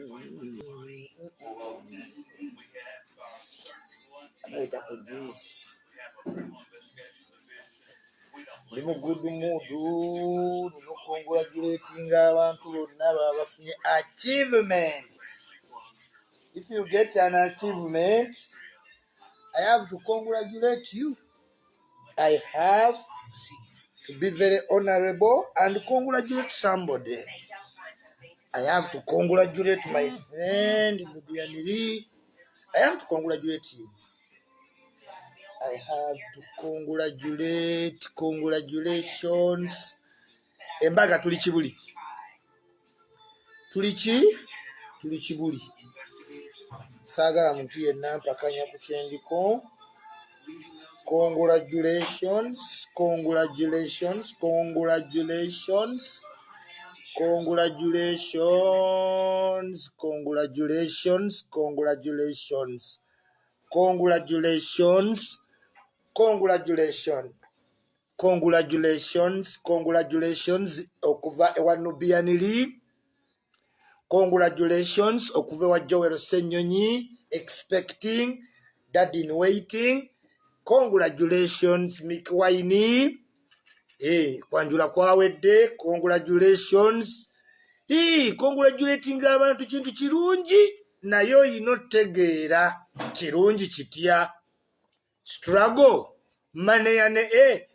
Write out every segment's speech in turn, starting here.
Ndi mu good mood. Nino congratulating abantu bonna babafunye achievement. If you get an achievement, I have to congratulate you. I have to be very honorable and congratulate somebody. I have to congratulate my friend Mudianiri. I have to congratulate him. I have to congratulations. Embaga tuli kibuli. Tuli kibuli. Sagala muntu yenna mpakanya ku kyendiko. Congratulations. Okuva ewa Nubianiri. Congratulations okuva ewa Joel Senyonyi. Expecting, dad in waiting. Congratulations Mick Waini. Kwanjula kwawedde. Congratulations. Congratulating abantu kintu kirungi naye oyina otegeera kirungi kitya. Struggle maneyane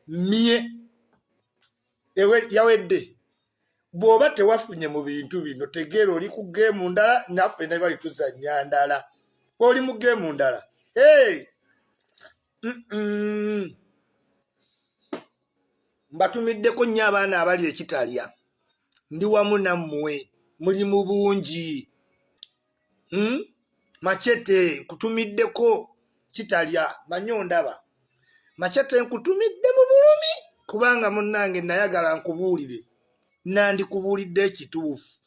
mie ewe yawedde. Bwoba tewafunye mu bintu bino tegeera oli ku game ndala naffe ne bali tuzannya ndala. Oli mu game ndala. Mbatumiddeko nnyo abaana abali ekitalya. Ndi wamu nammwe muli mu bungi. Machete kutumiddeko kitalya manyo ndaba. Machete nkutumidde mu bulumi kubanga munnange nayagala nkubuulire. Nandikubuulidde ekituufu.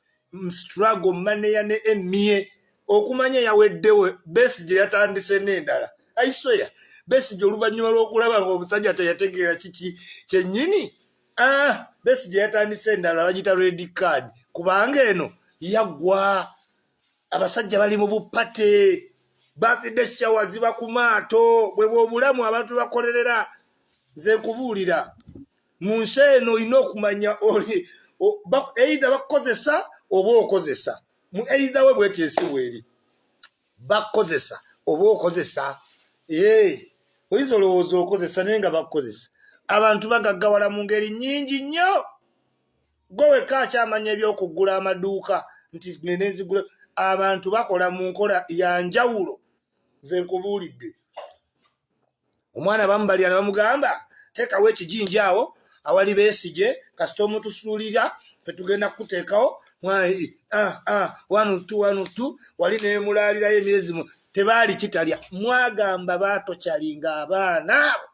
Struggle maneyane emie okumanya yaweddewe Besigye yatandise n'endala. I swear Besigye oluvannyuma lw'okulaba ng'omusajja teyategeera kiki kyennyini. Besigye yatandise endala bagita red card kubanga eno yaggwa. Abasajja bali mu bupate. Birthday shower ziba ku maato. Bwe bw'obulamu abantu bakolerera. Nze nkubuulira mu nsi eno olina okumanya oli either bakukozesa oba okozesa. Mu either we bweteesi bweri. Bakukozesa oba okozesa. Oyinza olowooza okozesa naye nga bakukozesa. Abantu bagaggawala mu ngeri nnyingi nnyo. Gwe wekka akyamanya eby'okugula amaduuka nti nenezigula. Abantu bakola mu nkola ya njawulo. Nze nkubuulidde. Omwana bamu bali bamugamba teekawo ekijinja awo awali Besigye kasita omutusuulira ffe tugenda kuteekawo wanutu wali neemulaalirayo emyezi tebaali kitalya. Mwagamba baatokyalinga abaana abo.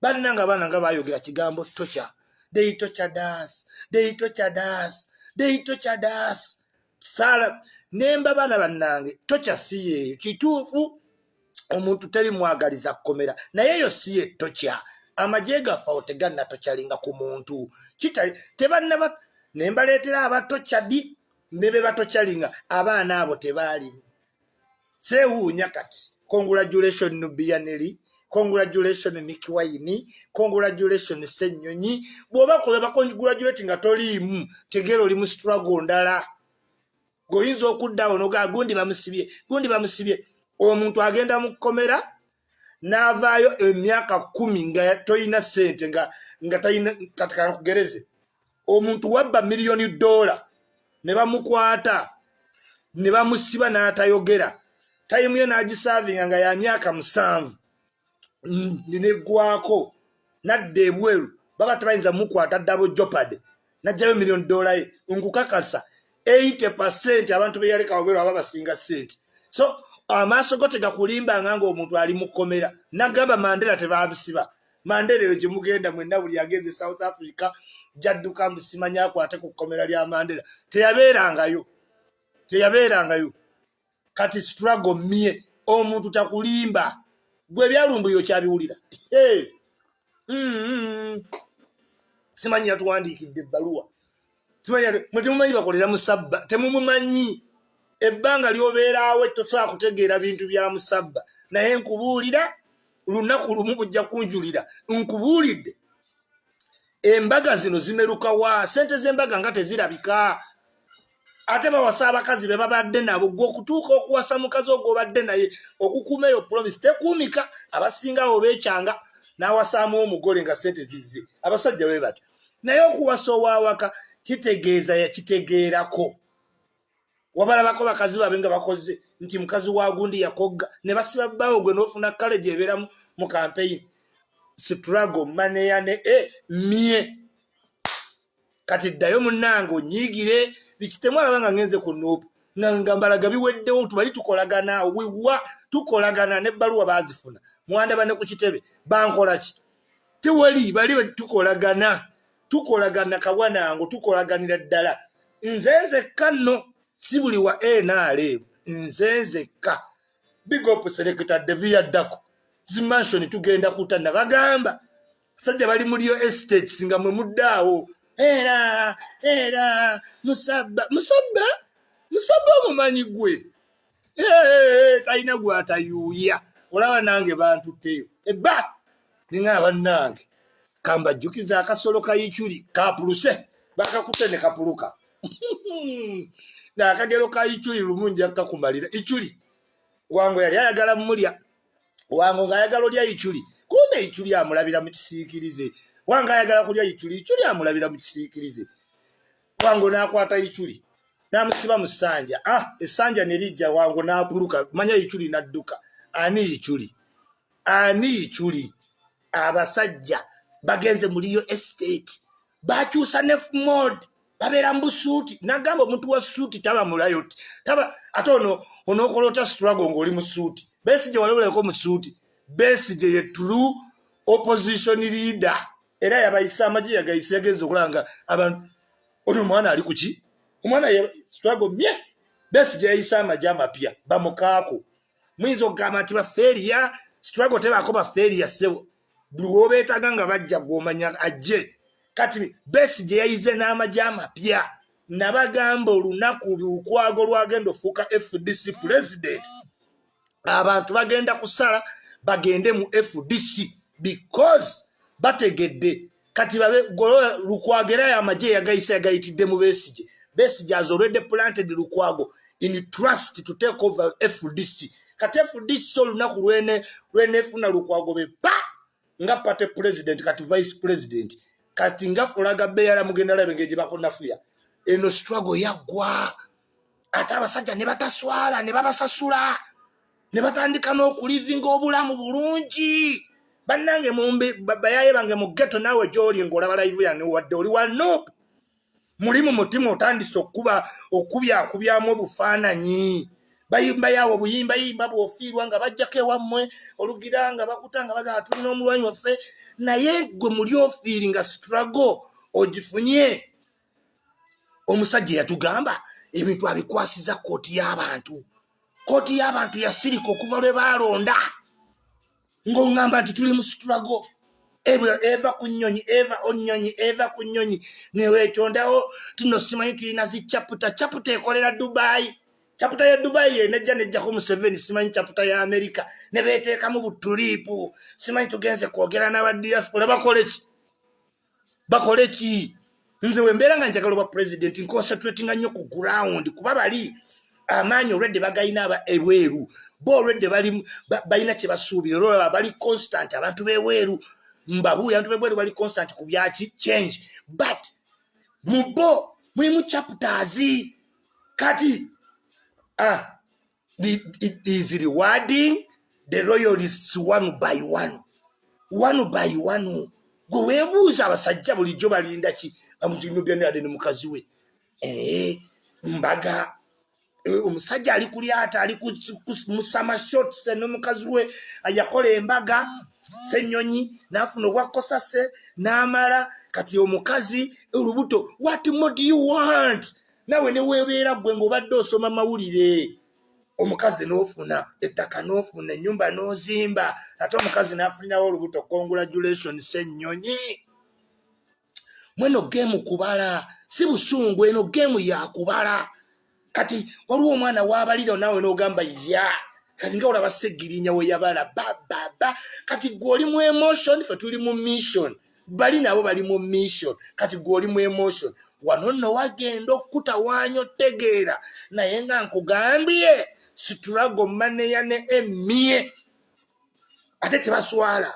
Balinanga abaana nga baayogera kigambo tocha. They tortured us. Sala nemba bana bannange tocha siye kituufu omuntu teri mwagaliza kukomera naye yo siye tocha. Amajega faute ganna tochalinga ku muntu kitali tebannaba nembaleetera abatochadi nebe batochalinga abaana abo tebaali. Sewuunya kati. Congratulations Nubianiri. Congratulations Mick Waini. Congratulations Senyonyi. Bwoba koleba congratulating nga toliimu tegeera oli mu struggle ndala. Goyinza okuddawo noga gundi bamusibye. Omuntu agenda mu kkomera n'avaayo emyaka 10 nga toyina ssente nga tayina katika kugereze. Omuntu wabba $1 million ne bamukwata ne bamusiba n'atayogera. Tayimu ye n'agisavinga nga ya myaka 7 neggwako nadda ebweru baba tebayinza mukwata double jeopardy najjayo $1 million ye. Nkukakasa 80% abantu beyaleka wabweru aba basinga ssente. So amaaso go tegakulimbanga ng'omuntu ali mu kkomera. Nagamba Mandela tebaabisiba. Mandela eyo gye mugenda mwenna buli agenze South Africa jadduka mbusimanya akwate ku kkomera lya Mandela. Teyabeerangayo. Kati struggle mie omuntu takulimba. Gwe byalumbuyo kyabiwulira. Simanyi yatuwandiikidde ebbaluwa. Simanyi mutemumanyi bakolera mu sabba temumumanyi. ebbanga lyobeerawo tosobola kutegeera bintu bya musabba naye nkubuulira lunaku lumu bujja kunjulira nkubuulidde embaga zino zimeruka wa sente z'embaga nga tezirabika ate bawasa abakazi be babadde nabo gwe okutuuka okuwasa mukazi ogwo obadde naye okukuuma eyo promise tekuumika abasingawo beekyanga n'awasaamu omugole nga sente zizze abasajja bwe batyo naye okuwasa owaawaka kitegeeza yakitegeerako wabalabako bakazi babe nga bakoze nti mukazi wa gundi yakogga ne basiba bbaawo gwe n'ofuna kale gyebeera mu campaign struggle maneya ne mie kati ddayo munnange onyiigire bikitemu alaba nga ngenze ku nuupu nga mbalaga biweddewo tubali tukolagana wiwa tukolagana n'ebbaluwa baazifuna mwandaba ne ku kitebe bankola ki tewali bali tukolagana kawanango tukolaganira ddala nzenzekka nno si buli wa NRM nzenzekka big up selector Devia Dako zimanshoni tugenda kutana bagamba sajja bali muri estates nga mwe muddaawo era musabba mumanyi gwe talina gwatayuuya olaba nange bantutteyo ebba ninga abannange kambajjukiza akasolo kayichuli kapuluse bakakutte ne kapuluka nakagero kayichuli lumungi akakumalira ichuli wango yali ayagala mulya wango ngayagala olya ichuli kumbe ichuli amulabira mu kisiikirize wango ayagala kulya ichuli amulabira mu kisiikirize wango nakwata ichuli namusiba mu ssanja essanja ne lijja wango napuluka manya ichuli nadduka ani ichuli abasajja bagenze muliyo estate bakyusa nef mode babera mbusuuti nagamba omuntu wa suuti taba mulayoti taba ate onokolota struggle ng'oli mu suuti Besigye walabulako mu suuti Besigye ye true opposition leader era yabayisa amagye yagayisa yagenze okulanga abantu ono mwana ali kuki omwana ye struggle mye Besigye yayisa amagye amapya bamukaako muyinza okugamba nti bafeeriya struggle tebaako bafeeriya sebo buli wobeetaga nga bajja gw'omanya ajje kati Besigye yayize n'amagye amapya nabagamba olunaku lukwago lwagenda ofuuka FDC president abantu bagenda kusala bagende mu FDC because bategedde kati babe golo lukwagera ya magye yagayisa yagayitidde mu Besigye has already planted lukwago in trust to take over FDC kati FDC olunaku lwene funa lukwago be nga pate president kati vice president kati nga fulaga beyala mugenda labe ngeje bakonafuya eno struggle yagwa ate abasajja ne bataswala ne babasasula ne batandika n'okulivinga obulamu bulungi bannange mumbe bayaye bange mu ghetto nawe gy'oli ng'olaba live yange wadde oli wa nope muli mu mutima otandise okubyamu obufaananyi bayimba yawo buyimbayimba bw'ofiirwa nga bajjako ewammwe olugira nga bakutanga bagaa tulina omulwanyi waffe naye gwe muli ofiiri nga struggle ogifunye omusajja yatugamba ebintu abikwasiza kooti y'abantu yasirika okuva lwe balonda ng'oŋŋamba nti tuli mu struggle eva ku nnyonyi eva ku nnyonyi neweetondawo tino simanyi tulina zi chapter ekolera Dubai chapter ya Dubai nejjako Museveni simanyi chapter ya America ne beeteekamu butuliipu simanyi tugenze kwogera n'aba diaspora bakole ki nze wembeera nga njagala oba president nconcentratinga nnyo ku ground kuba bali amaanyi olwedde bagayina aba ebweru bo olwedde balina kye basuubira olwolaba bali constant abantu b'ebweru mbabuuya abantu b'ebweru bali constant ku byaki change but mubo mulimu chapters kati it is rewarding the royalists one by one gwe weebuuza abasajja bulijjo balinda ki amutinobyanaade ne mukazi we mbaga omusajja ali ku lyata ali musama shots n'omukazi we yakola embaga Ssenyonyi n'afuna obwakosase n'amala kati omukazi olubuto what more do you want nawe ne weebeera gwe ng'obadde osoma mawulire omukazi n'ofuna ettaka n'ofuna ennyumba n'ozimba ate omukazi n'afunirawo olubuto congratulations Ssenyonyi mweno gemu kubala si busungu eno gemu ya kubala kati waliwo omwana wabalira nawe n'ogamba ya kati nga olaba Segirinya we yabala ba kati gwoli mu emotion fe tuli mu mission bali nabo bali mu mission kati gwoli mu emotion wano nno wagenda okutawaanya otegeera naye nga nkugambye situlago maneya ne emie ate tebaswala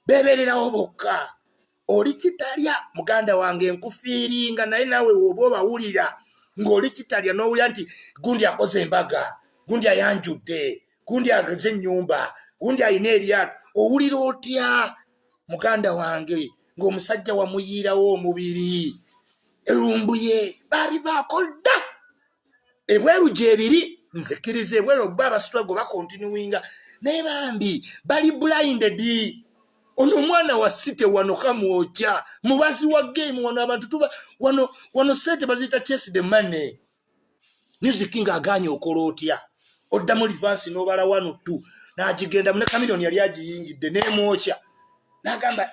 bebererawo bokka oli kitalya muganda wange nkufiiringa naye nawe woba obawulira ng'oli kitalya n'owulira nti gundi akoze embaga gundi ayanjudde gundi ageze ennyumba gundi ayina eryato owulira otya muganda wange ng'omusajja wamuyiirawo omubiri erumbu ye babivaako dda ebweru gyebiri nzikiriza ebweru oba abasitwago bakontinuwinga naye bambi bali blinded ono omwana wa site wano kamwokya mubazi wa game wano abantu tuba wano sente baziyita chase the money music nga aganye okola otya odda mu reverse n'obala 1 2 n'agigenda mune Chameleone yali agiyingidde n'emwokya n'agamba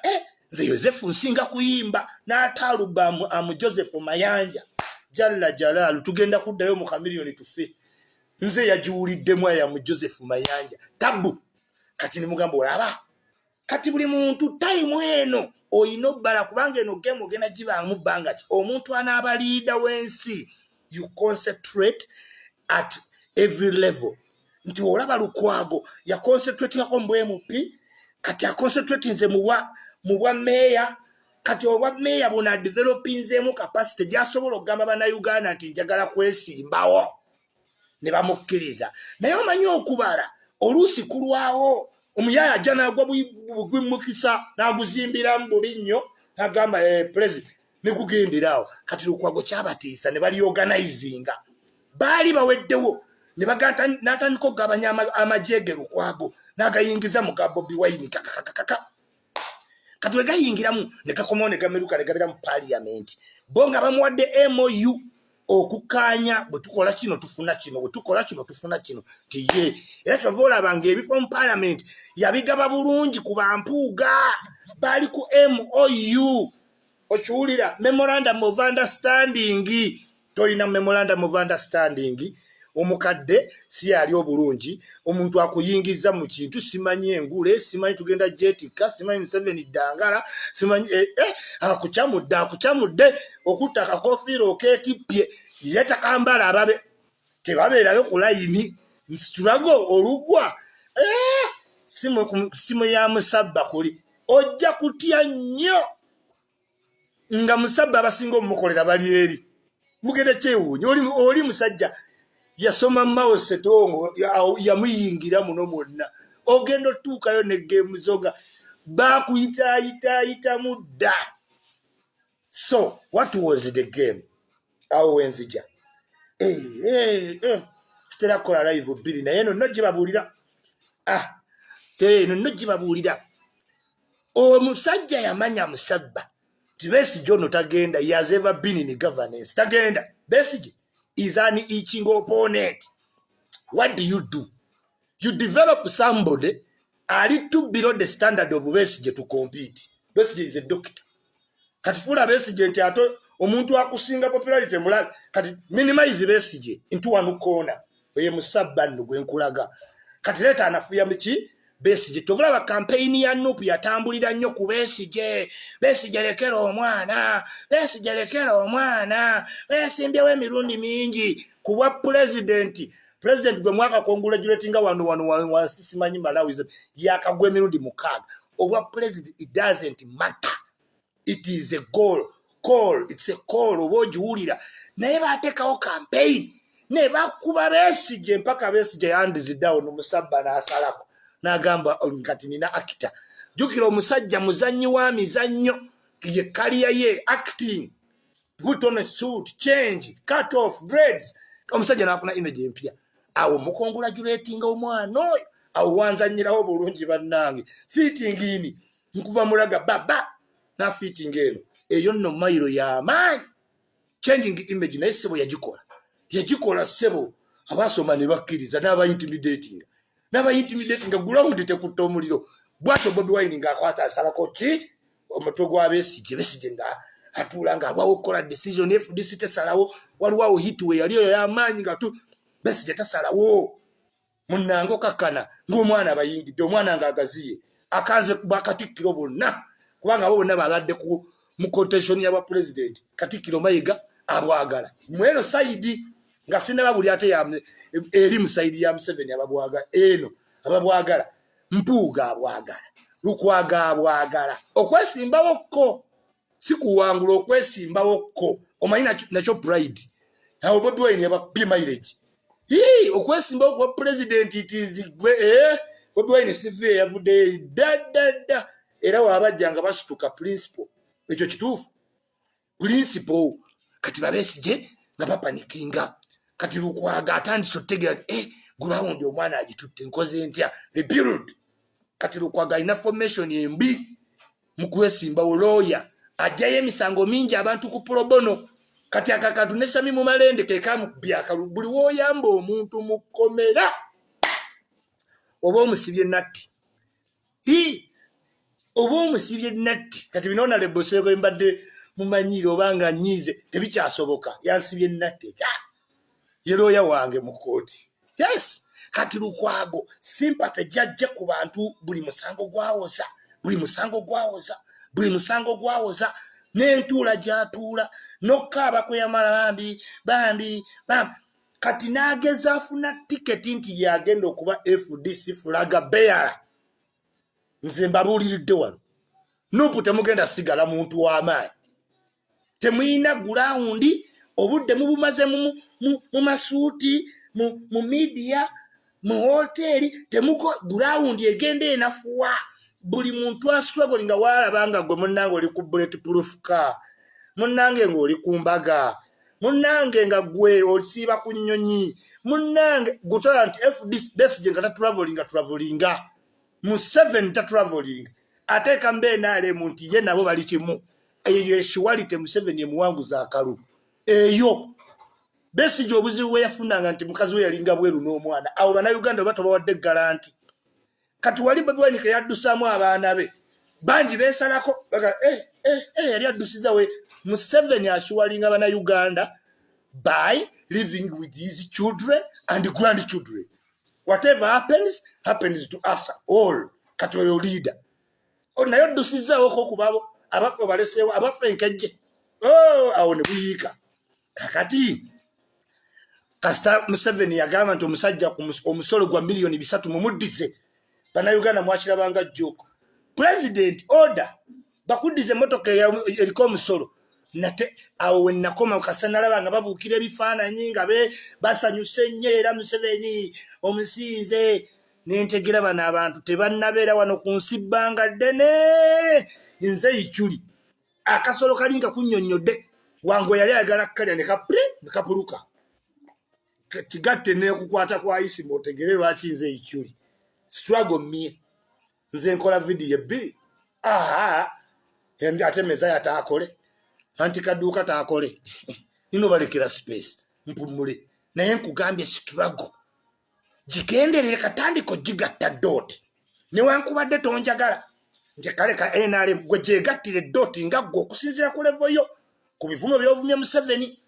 nze Yosefu nsinga kuyimba n'ataluba amu Joseph Mayanja jalla jalalu tugenda kuddayo mu Chameleone tufe nze yajiwuliddemu ya mu Joseph Mayanja tabu kati nimugamba olaba kati buli muntu time eno oyino bala kubanga eno game ogenda jiba mu banga omuntu anaba leader wensi you concentrate at every level nti olaba Lukwago ya concentrate yako MP kati ya concentrate nze muwa mayor kati owa mayor bona developing nzemu capacity jasobola okugamba bana Uganda nti njagala kwesimbawo ne bamukkiriza naye omanyi okubala oluusi kulwawo omuyaya jana agwa bugwimukisa naguzimbira mbubi nnyo agamba president ne kugenderawo kati Lukwago kyabatiisa ne bali organizinga bali baweddewo ne bagata natandika okugabanya amajege Lukwago nagayingiza mu Bobi Wine kati wegayingiramu ne gakomawo ne gameruka ne gabira mu parliament bonga bamuwadde MOU okukanya bwe tukola kino tufuna kino bwe tukola kino tufuna kino tiye era kyavola bange ebifo mu parliament yabigaba bulungi ku bampuuga bali ku MOU okiwulira memorandum of understanding toyina memorandum of understanding omukadde si yali obulungi omuntu akuyingiza mu kintu simanyi engule simanyi tugenda jetika simanyi Museveni dangala simanyi akucamudde okutaka kofiro oketipye yetakambala ababe tebabeerayo ku layini nsitulago olugwa simu ya Musabba kuli ojja kutya nnyo nga Musabba abasinga omukolera bali eri mugende kyewuunyi oli musajja yasoma Mawose tongo yamuyingira muno mwonna ogendo tuukayo ne game zoga bakuyita mudda. So what was the game? Awo wenzija kitera kola live bili naye no gibabulira no gibabulira omusajja yamanya Musabba Besigye ono tagenda. He has ever been in governance. Tagenda. Besigye is an itching opponent. What do? You develop somebody a little below the standard of Besigye to compete. Besigye is a doctor. Kati fula Besigye nti ato omuntu akusinga popularity mulabi kati minimize Besigye into one corner. Oye Musabba gwe nkulaga. Kati leta anafuya miki Besigye tovula ba campaign ya Nupu yatambulira nnyo ku Besigye. Besigye lekera omwana. Besigye lekera omwana. Besimbyewo emirundi mingi kuwa president gwe mwaka congratulatinga wano simanyi Malawi yakagwe emirundi mukaaga. Obwa president it doesn't matter. It is a call. It's a call obojiwulira. Naye bateekawo campaign ne bakuba Besigye mpaka Besigye hands down Musabba n'asalako. Nagamba kati nina akita jukira omusajja muzanyi wa mizannyo ye career ye acting put on a suit change cut off dreads omusajja nafuna image empya awo mukongratulating omwana oyo awo wanzanyirawo bulungi bannange fitting ini nkuva mulaga baba na fitting eno eyo nno mairo ya mayi changing image naye sebo yagikola sebo abasoma ne bakkiriza n'aba intimidating ground tekutta omuliro bwato Bobi Wine nga akwata asalako ki omutwe gwa Besigye nga atulanga alwawo okukola decision FDC tesalawo waliwo hitwe yaliyo y'amaanyi nga tu Besigye tasalawo munnango kakkana ng'omwana abayingidde omwana ng'agaziye akanze kuba Katikkiro bonna kubanga abo bonna babadde mu contestation y'aba president Katikkiro Mayiga abwagala mweno saidi nga sinaba buli ate eri mu saidi ya Museveni ababwagala eno ababwagala Mpuuga abwagala Lukwago abwagala okwesimbawo ko si kuwangula okwesimbawo ko omanyi nakyo pride awo Bobi Wine yaba mileage okwesimbawo kwa president itizigwe Bobi Wine sive yavudde da era wabajjanga basituka principle ekyo kituufu principle kati Besigye nga bapanikinga kati Lukwago atandise otegera ground omwana agitutte nkoze ntya rebuild kati Lukwago alina formation embi mu kwesimbawo lawyer ajjayo emisango mingi abantu ku pro bono kati akakatu ne Sami mu malende kekamu byaka buli woyamba omuntu mukomera oba omusibye natti oba omusibye natti kati binona leboseko mbadde mumanyiro obanga nyize tebikyasoboka yansibye natti yeroya wange mu kooti yes kati Lukwago sympathy jajja ku bantu buli musango gwawoza n'entuula gyatuula n'okkaaba kweyamala bambi kati n'ageza afuna tiketi nti yagenda okuba FDC flaga bearer nze mbabuuliridde wano nupu temugenda sigala muntu w'amaanyi temuyina gulawundi obudde mubumaze mu masuuti mu media mu hoteri temuko gulawundi egenda enafuwa buli muntu astruggle nga walabanga gwe munnange oli ku bulletproof car munnange ng'oli ku mbaga munnange nga gwe olisiiba ku nnyonyi munnange gutala nti FDC Besigye nga travelinga mu 7 traveling ateeka mbenaale nti ye nabo bali kimu eyo eshiwalite mu 7 emuwanguza akalu eyo Besigye obuzibu bwe yafunanga nti mukazi we yalinga bweru n'omwana awo bannayuganda oba tobawadde garanti kati wali Bobi Wine ke yaddusaamu abaana be bangi beesalako yali addusiza we mu 7 ashiwalinga bannayuganda by living with his children and grandchildren. Whatever happens to us all. Kati oyo leader nayo addusizawo ko kubabo abafu balesewo abafu enkejje awo ne buyiika kakati kasita Museveni yagamba nti omusajja omusolo gwa miliyoni 3 mumuddize bannayuganda mwakirabanga jjoko president order bakuddize emmotoka eriko omusolo nate awo wenakoma kasanalaba nga babuukira ebifaananyi nga basanyuse nnyo era Museveni omusinze nentegera bano abantu tebannabeera wano ku nsi bbanga ddene nze Ichuli akasolo kalinga kunnyonnyodde wango yali ayagala kkalya ne kapuluka kigatte nekukwata kwa Isimo otegere lwaki nze Ichuli struggle mie nze nkola video ebbiri ate Mezaya taakole anti kaduuka taakole nino balekera space mpumule naye nkugambye struggle jigenderere katandiko jigatta dot newankubadde tonjagala nje kale ka NRM gwe jegattire dot nga gwe okusinzira ku level yo ku bivumo byovumye Museveni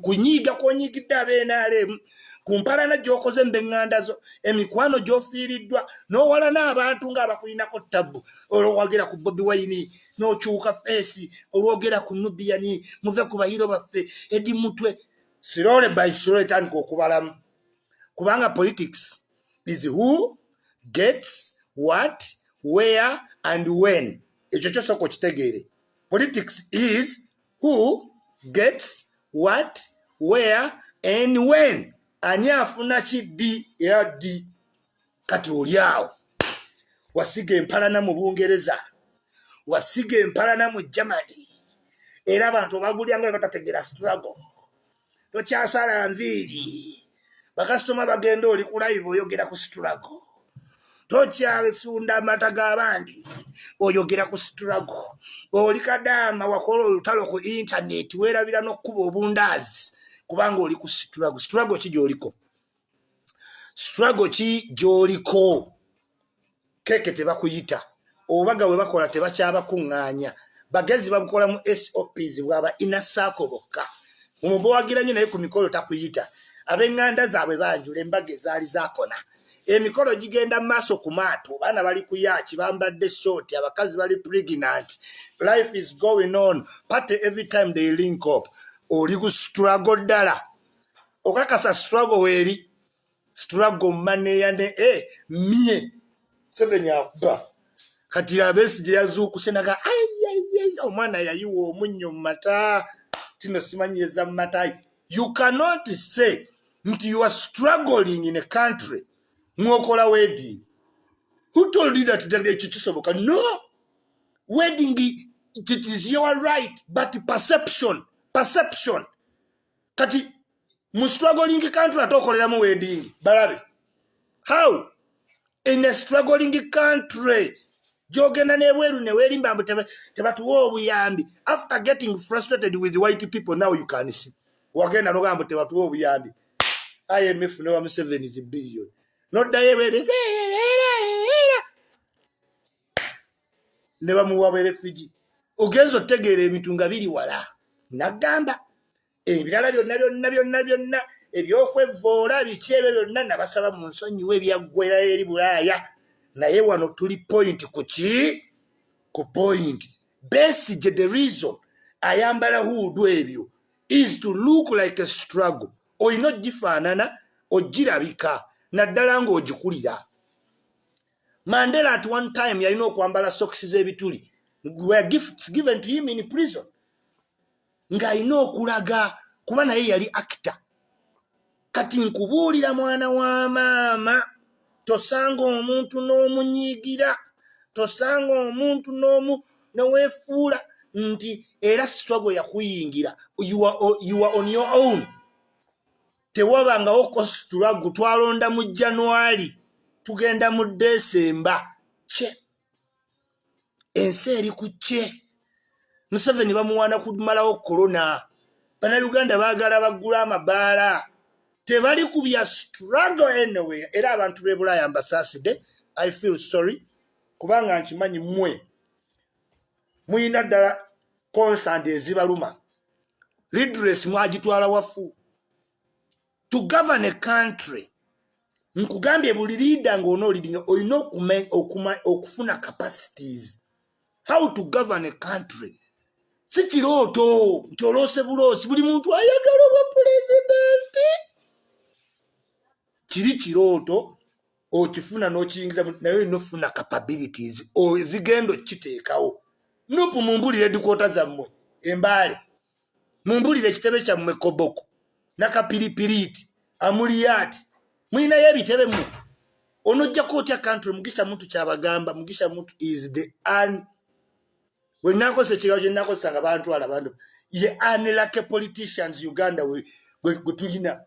kunyiga konyigidde NRM kumpalana gyokoze mbenganda zo emikwano gyofiiriddwa n'owala n'abantu ng'abakulinako tabu olwogera ku Bobi Wine n'okyuka feesi olwogera ku Nubian muve ku bayiro baffe edi mutwe slowly by slowly tandika okubalamu kubanga politics is who gets what where and when ekyo kyosoko kitegeere politics is who gets what where and when ani afuna kiddi ya di kati oliawo wasiga empalana mu Bungereza wasiga empalana mu Germany era abantu bagulyanga batategera struggle tokyasala nviiri bakasitoma bagenda oli ku live oyogera ku struggle tokyasunda amata g'abandi oyogera ku struggle oli kadama wakola olutalo ku internet weerabira n'okkuba obundaazi kubanga oli ku struggle ki gy'oliko struggle ki gy'oliko keke tebakuyita obaga we bakola tebakyabakuŋŋaanya bagezi babukola mu SOPs bwaba inasaako bokka omubo wagiranye naye ku mikolo takuyita abenganda zaabwe banjula embage zaali zakona emikolo gigenda maaso ku maato baana bali kuyaki bambadde short abakazi bali pregnant life is going on party every time they link up oli ku struggle ddala okakasa struggle weeri struggle money yande mie 7 yakuba kati abesi yazuukuse naga omwana yayiwa omunnyo mu mata tino simanyi eza mu mata you cannot say nti you are struggling in a country mwokola wedding who told you that ekyo kisoboka no wedding it is your right but perception kati mu struggling country atokoleramu wedding balabe how in a struggling country jogenda nebweru newerimba mbu tebatuwa obuyambi after getting frustrated with white people now you can see wagenda nogamba tebatuwa obuyambi IMF ne wa 7 billion noddayo ebeereza ne bamuwa refugee ogenza otegeera ebintu nga biri wala nagamba ebirala byonna ebyokwevoola biki ebyo byonna nabasaba mu nsonyiwa ebyaggwera eri Bulaaya naye wano tuli point ku point Besigye the reason ayambala huudu ebyo is to look like a struggle olina ogifaanana ogirabika naddala ng'ogikulira Mandela at one time yalina okwambala socks z'ebituli were gifts given to him in prison ng'alina okulaga kuba naye yali actor kati nkubuulira mwana wa maama tosanga omuntu n'omunyiigira tosanga omuntu neweefuula nti era struggle yakuyingira you are on your own tewabangawo struggle twalonda mu January tugenda mu December ensi eri ku kye Museveni bamuwaana kumalawo corona Bannayuganda baagala baggula amabaala tebali ku bya struggle anyway era abantu b'e Bulaaya mbasaasidde I feel sorry kubanga nkimanyi mmwe muyina ddala concerned ezibaluma redress mwagitwala wafu to govern a country nkugambye buli leader ng'onoolidinga olina okufuna capacities how to govern a country si kirooto nti oloose buloosi buli muntu ayagala obwa pulezidenti kiri kirooto okifuna n'okiyingiza naye olina ofuna capabilities zigenda okiteekawo nupu mumbulire edikoota zammwe embaale mumbulire ekitebe kyammwe koboko nakapiripiriiti amuliyati muyinayo ebitebe mmwe onojjako otya country Mugisha Muntu kyabagamba Mugisha Muntu is the we nakozesa ekirao kye nakozesa nga bantwala bantu ye unlucky politicians Uganda we tulina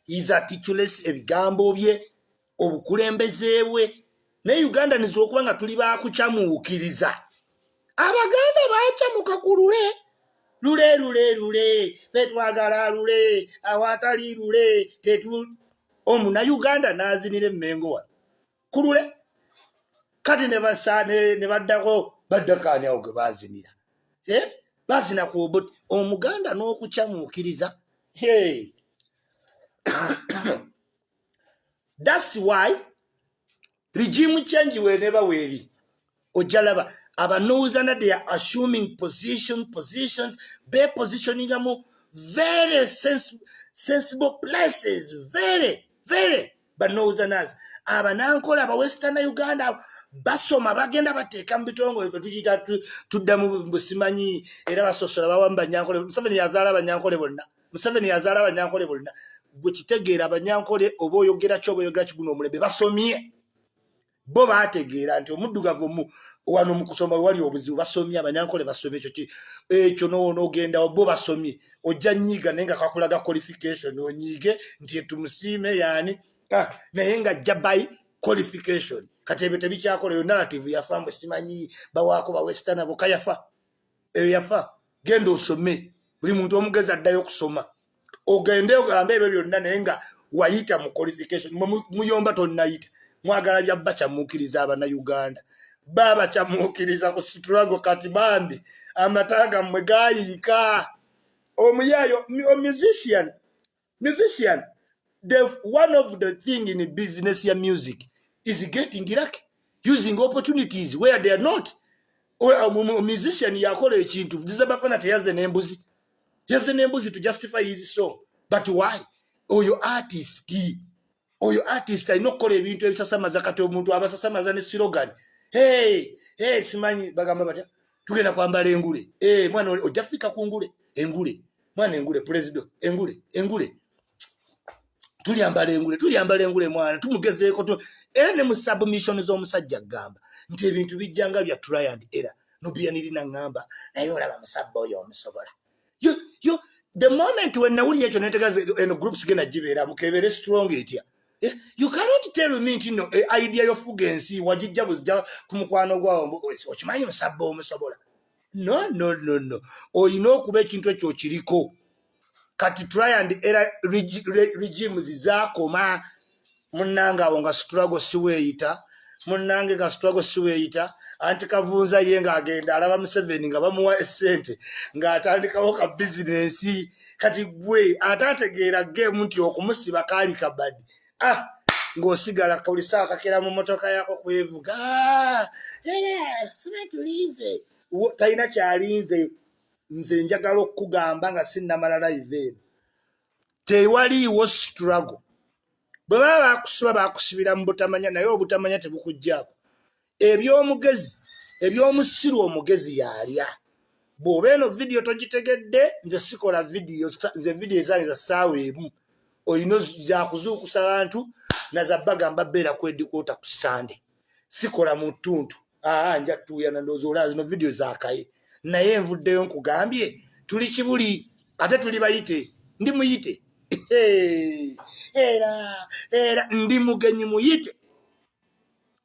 is articulate ebigambo bye obukulembeze bwe ne Uganda nizo okuba nga tuli bakukyamuukiriza abaganda bakyamuka ku lule betwagala lule awatali lule omuna Uganda nazinire Mmengo wa ku lule kati ne baddako baddakaani awo gwe bazinira bazina ku omuganda n'okukyamuukiriza that's why regime change whenever weeri ojalaba abanozana they are assuming positions they positioning mu very sensible places very banozanaz abanankola aba Western Uganda basoma bagenda bateeka mu bitongole fe tukita tuddamu busimanyi era basosola bawamba Nyankole Museveni yazaala Abanyankole bonna gwe kitegeera Abanyankole oba oyogera kyoba oyogera kiguno omulembe basomye bo baategeera nti omuddugavu wano mu kusoma wali obuzibu basomye Abanyankole basomye ekyo n'ogenda bo basomye ojja nyiiga naye nga kakulaga qualification onyiige nti tumusiime yaani naye nga ajja by qualification kati ebyo tebikyakola yo narrative yafa mbwe simanyi bawaako ba Western abo kayafa eyo yafa genda osome buli muntu omugezi addayo okusoma ogende ogambe ebyo byonna naye nga wayita mu qualification muyomba tonnayita mwagala bya bakyamuukiriza Abannayuganda baba chamukiriza ku struggle kati bambi amataga mmwe gayika omuyayo musician one of the thing in business ya music is getting lucky using opportunities where they are not. A musician yakola ekintu zizabafana teyaze nembuzi to justify his song, but why? Oyo artist alina okukola ebintu ebisasamaza kati omuntu abasasamaza ne slogan hey simanyi bagamba batya tugenda kwambala engule mwana ojja fika ku ngule mwana engule president engule tulyambala engule mwana tumugezeeko era ne mu submission z'omusajja gamba nti ebintu bijjanga bya try and error nobiyanirina ngamba naye olaba musabba oyo omusobola yo the moment when nawulira ekyo netega eno groups gena gibeera mukebere strong etya you cannot tell me nti no idea yofuga ensi wagijja buzijja ku mukwano gwawo okimanyi musabba omusobola no oyina okuba ekintu ekyo kiriko kati try and error regimes zakoma munnanga awo nga struggle siweeyita munnange nga struggle siweeyita anti Kavunza ye nga agenda alaba Museveni nga bamuwa essente ng'atandikawo ka bizinensi kati gwe atategeera game nti okumusiba kaali kabaddi ng'osigala kaulisaa kakera mu motoka yako kwevuga sinatulize talina kyalinze nze njagala okugamba nga sinnamala live eno tewaliiwo struggle bwe baba bakusibira mu butamanya naye obutamanya tebukujjaako eby'omusiru omugezi yalya bw'oba eno vidiyo togitegedde nze sikola vidiyo nze vidiyo ezange za ssaawa emu oyina zakuzuukusa bantu naza bagamba beera kwedikuota ku Sande sikola mu ttuntu nja tuuyana ndowooza olaba zino vidiyo zakaye naye nvuddeyo nkugambye tuli kibuli ate tuli bayite ndi muyite era ndi mugenyi muyite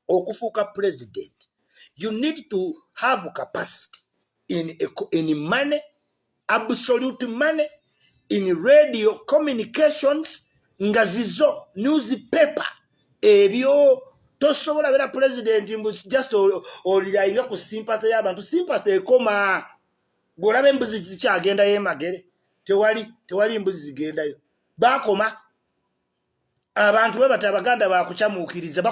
okufuuka president you need to have capacity in money, absolute money, in radio communications nga zizo newspaper ebyo tosobola bera president just olirainga ku sympathy y'abantu sympathy ekoma golabe embuzi zikyagenda yemagere tewali embuzi zigendayo bakoma abantu bwe batabaganda bakuchamuukiriza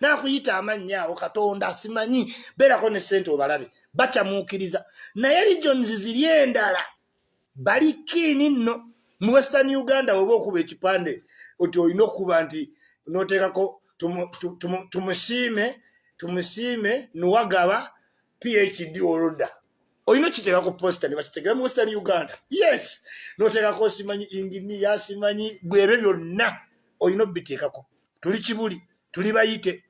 nakuyita amannya awo Katonda simanyi berako ne sente obalabe bachamuukiriza naye regions ziri endala bali kini nno mu Western Uganda oba okuba ekipande oti olina okuba nti noteekako tumusiime nuwagaba PhD oloda oyino kiteekako posta ne bakitegera mu Western Uganda yes noteekako simanyi inginiya simanyi gwebe byonna oyino biteekako tuli kibuli tuli bayite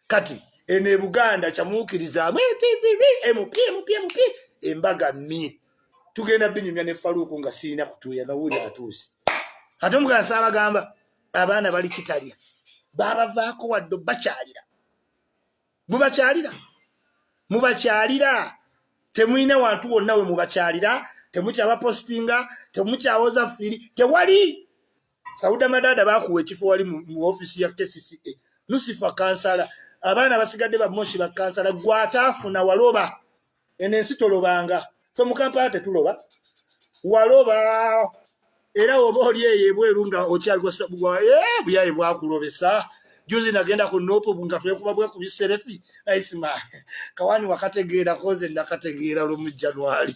kati ene Buganda kyamuukiriza MP embaga mi tugenda binyumya ne Faruku nga sirina kutuuya nawuli atuusi ate mugansa abagamba abaana bali kitalya babavaako wadde mubakyalira temwine wantu wonna we mubakyalira temukyaba postinga temukyawoza firi tewali Sauda Madada bakuwa ekifo wali mu ofisi ya KCCA Lucifer kansala abaana basigadde bamoshi bakansala gwataafuna waloba enensi tolobanga fe mu Kampala tetuloba waloba era oba oli eyebweru nga okyali buyaye bwakulobesa juzi nagenda ku nopo nga twekuba bwe kubiserefi aisima kawani wakategeera koze nakategeera lu mu January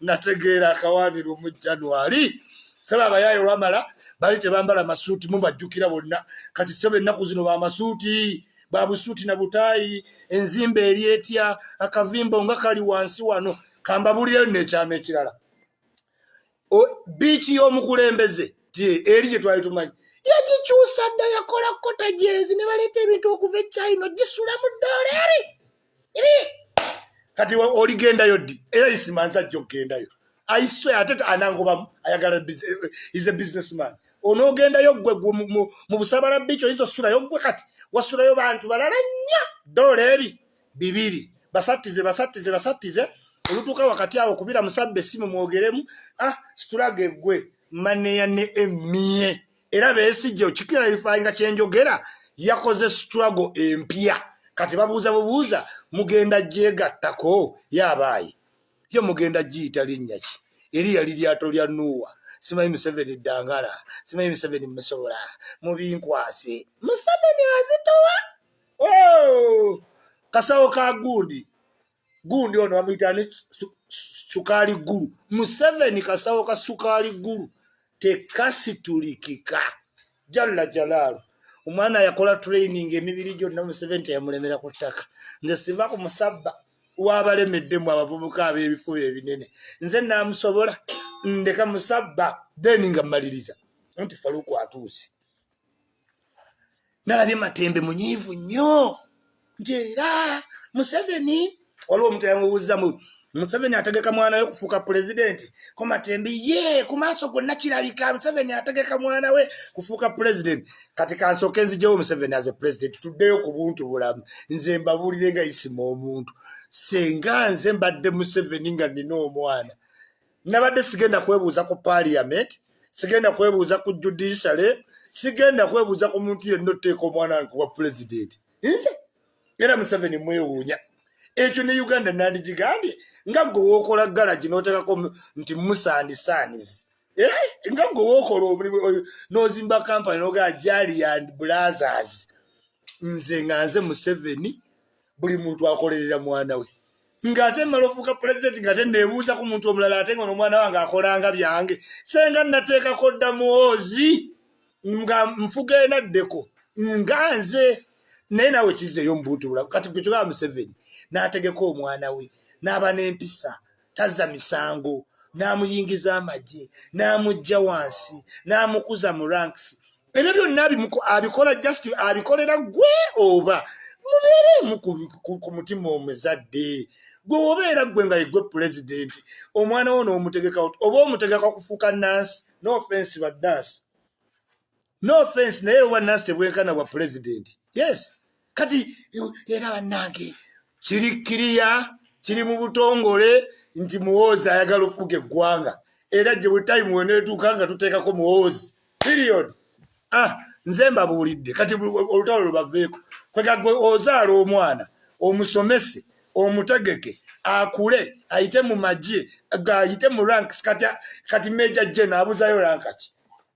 nategeera kawani lu mu January saba abayaye olwamala bali tebambala masuuti mubajjukira bonna kati sebe ennaku zino ba masuuti babusuuti na butayi enzimba eryetya akavimbo nga kali wansi wano kambabulire nekyama ekirala bichi y'omukulembeze eri gye twali tumanyi yagikyusa dda yakola kota jezi ne baleeta ebintu okuva e China gisula mu doleri kati oligendayo ddi era isimanza jjo gendayo I swear ate anangobamu ayagala is a businessman onogendayo gwe mu busabala bicho hizo sulayo gwe kati wasulayo bantu balala nya doleri 2 basatize olutuka wakati awo kubira musabbe simu mwogeremu situlage gwe mane ya ne emie era besije okikira ifanga kyenjogera yakoze struggle empya kati babuuza mugenda jegattako yabaye yo mugenda jiyita linnya ki eri yali lyato lya Nuwa simanyi Museveni Dangala simanyi Museveni Musobola mubinkwase Museveni azitowa kasawo ka gundi ono bamuyita ne sukali gulu Museveni kasawo ka sukali gulu tekasitulikika jalla jalalo omwana yakola training emibiri gyonna Museveni teyamulemera ku ttaka nze siva ku musabba wabalemeddemu abavubuka ab'ebifu ebinene nze namusobola ndeka musabba then nga maliriza nti Faruku atuuse nalabye Matembe munyiivu nnyo nti era Museveni waliwo omuntu yamubuuzamu Museveni ategeka mwana we kufuuka pulezidenti ko Matembe ye ku maaso gonna kirabika Museveni ategeka mwana we kufuuka pulezidenti kati kansooke nzijewo Museveni as a president tuddeyo ku buntu bulamu nze mbabuulire nga isima omuntu senga nze mbadde Museveni nga nina omwana nabadde sigenda kwebuuza ku parliament sigenda kwebuuza ku judiciary sigenda kwebuuza ku muntu yenna otteeka omwana wange kuba pulezidenti nze era Museveni mwewuunya ekyo ne Uganda nandigigambye nga gwe wookola galagi n'oteekako nti musandisanizi nga gwe wookola omulimu n'ozimba kampani n'ogaa Jali and Brothers nze nga nze Museveni buli muntu akolerera mwana we ng'ate mmala ofuuka pulezidenti ng'ate neebuuza ku muntu omulala ate nga n'omwana wange akolanga byange senga nateekako dda muhoozi nga nfuga enaddeko nga nze naye naawe kizeeyo mu buntu bulamu kati gwe kyogaba Museveni n'ategeka omwana we n'aba n'empisa tazza misango n'amuyingiza amagye n'amugja wansi n'amukuza mu ranks ebyo byonna abikola just abikolera gwe oba mubeeremu ku mutima omuzadde gwe obeera gwe nga yegwe pulezidenti omwana wo n'omutegeka oba omutegeka kufuuka nansi no offense ba dansi no offense naye wa nansi tebwenkana bwa pulezidenti yes kati era bannange kiri kiriya kiri mu butongole nti muhoozi ayagala ofuga eggwanga era gye bwe time weneetuuka nga tuteekako muhoozi period nze mbabuulidde kati olutalo lubaveeko kwega gwe ozaala omwana omusomese omutegeke akule ayite mu magye ayite mu ranks kati Major General abuzayo rankaki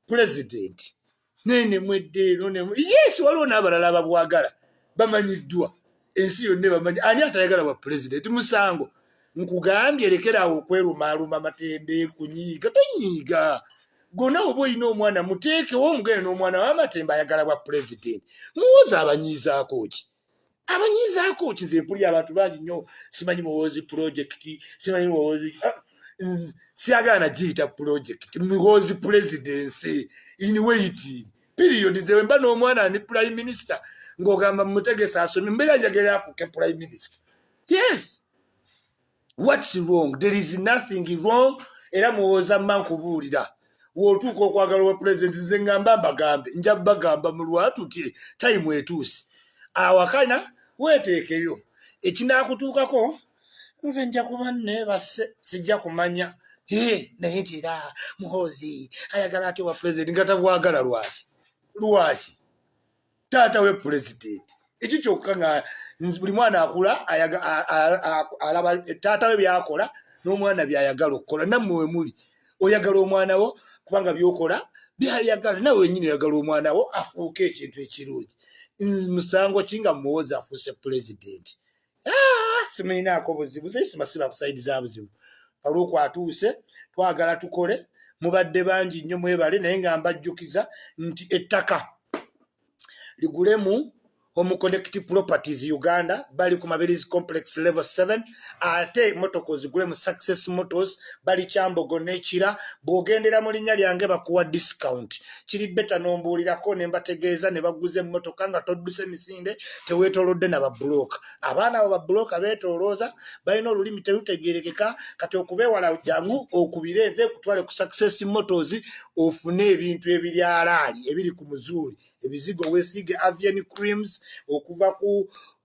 pulezidenti nene mweddeero yes waliwo n'abalala ababwagala bamanyiddwa ensi yonna bamanyi ani atayagala bwa pulezidenti musango nkugambye lekeraawo okwerumaaluma Matembe kunyiiga tonyiiga gonna oba olina omwana muteekewo omugende n'omwana w'Amatembe ayagala bwa pulezidenti muwooza abanyiizaako ki abanyiizaako ki nze mpulira abantu bangi nnyo simanyi muwoozi pulojekiti simanyi muwoozi siyagala nagiyita pulojekiti muwoozi pulezidenti in waiting period nze wemba n'omwana ni prime minister ng'ogamba mutegesa asome mbeera njagala afuuke prime minister yes what's wrong there is nothing wrong era muwooza mmankubuulira wootuuka okwagala obwa pulezidenti nze ngamba mbagambe nja bagamba mu lwatutye time etuuse awakana weeteekeyo ekinaakutuukako nze nja kuba neebase sijja kumanya naye nti era muhoozi ayagala atya obwa pulezidenti nga tabwagala lwaki taata we pulezidenti ekyo kyokka nga buli mwana akula alaba taata we byakola n'omwana byayagala okukola nammwe we muli oyagala omwana wo kubanga byokola byayagala nawe wenyini oyagala omwana wo afuuke ekintu ekirungi musango kinga muwoozi afuuse pulezidenti simulinaako buzibu zesimasiba kusaidiza buzibu olwokwatuuse twagala tukole mubadde bangi nnyo mwebale naye nga mbajjukiza nti ettaka ligulemu Connect Properties Uganda bali ku Mabirizi Complex level 7 ate motoko zigule mu Success Motors bali Kyambogo n'ekira bwogendera mu linnya lyange bakuwa discount kiri beta nombuulirako ne mbategeeza ne baguze emmotoka nga todduse misinde teweetolodde na babulooka abaana abo babulooka beetolooza balina olulimi terutegeerekeka kati okubeewala jangu okubirenze kutwale ku Success Motors ofune ebintu ebiri alaali ebiri ku muzuuli ebizigo weesiige Avian Creams okuva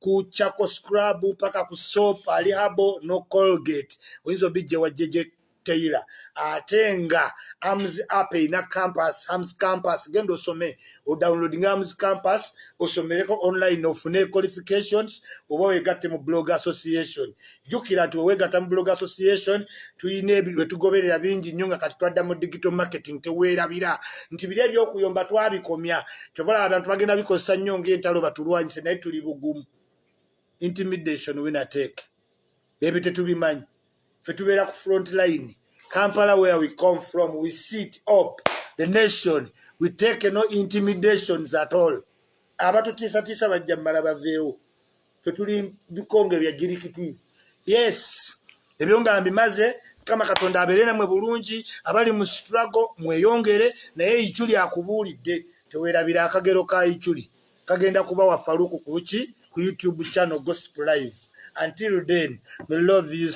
ku Chaco Scrub paka ku soap ali habo no Colgate oyinza obijje wajjeje Taylor atenga AMS app ina campus AMS campus gendo some o downloading AMS campus osomereko online ofune qualifications oba wegatte mu blog association jukira tu wegatta mu blog association tuyine ebyo tugoberera bingi nnyo nga kati twadda mu digital marketing teweerabira nti biri ebyokuyomba twabikomya kyovala abantu bagenda bikosa nnyo ng'entalo batulwanyise naye tuli bugumu intimidation winner take ebyo tetubimanyi fe tubeera ku front line Kampala where we come from we sit up the nation we take no intimidations at all abatutiisatiisa bajja mmala baveewo fe tuli bikonge bya jirikiti yes ebyo nga mbimaze kama Katonda abeere namwe bulungi abali mu struggle mweyongere naye Ichuli akubuulidde teweerabira akagero ka Ichuli kagenda kuba wa Faruku ku YouTube channel Gospel Live. Until then, we love you.